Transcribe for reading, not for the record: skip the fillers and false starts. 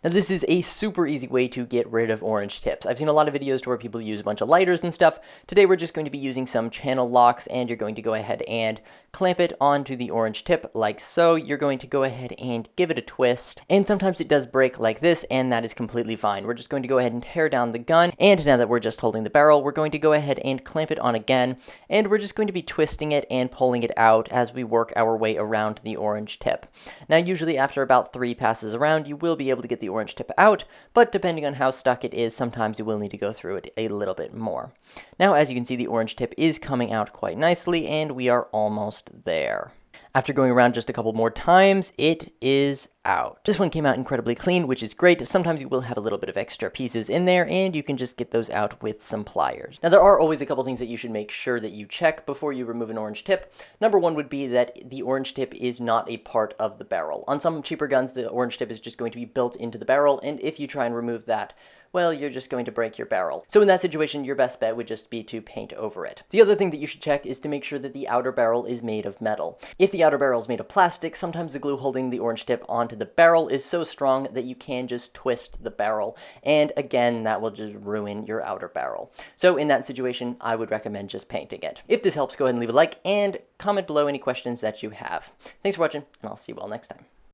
Now this is a super easy way to get rid of orange tips. I've seen a lot of videos where people use a bunch of lighters and stuff. Today we're just going to be using some channel locks, and you're going to go ahead and clamp it onto the orange tip like so. You're going to go ahead and give it a twist, and sometimes it does break like this, and that is completely fine. We're just going to go ahead and tear down the gun, and now that we're just holding the barrel, we're going to go ahead and clamp it on again, and we're just going to be twisting it and pulling it out as we work our way around the orange tip. Now usually after about 3 passes around, you will be able to get the orange tip out, but depending on how stuck it is, sometimes you will need to go through it a little bit more. Now as you can see, the orange tip is coming out quite nicely, and we are almost there. After going around just a couple more times, it is out. This one came out incredibly clean, which is great. Sometimes you will have a little bit of extra pieces in there, and you can just get those out with some pliers. Now, there are always a couple things that you should make sure that you check before you remove an orange tip. Number one would be that the orange tip is not a part of the barrel. On some cheaper guns, the orange tip is just going to be built into the barrel, and if you try and remove that, well, you're just going to break your barrel. So in that situation, your best bet would just be to paint over it. The other thing that you should check is to make sure that the outer barrel is made of metal. If the outer barrel is made of plastic, sometimes the glue holding the orange tip onto the barrel is so strong that you can just twist the barrel. And again, that will just ruin your outer barrel. So in that situation, I would recommend just painting it. If this helps, go ahead and leave a like and comment below any questions that you have. Thanks for watching, and I'll see you all next time.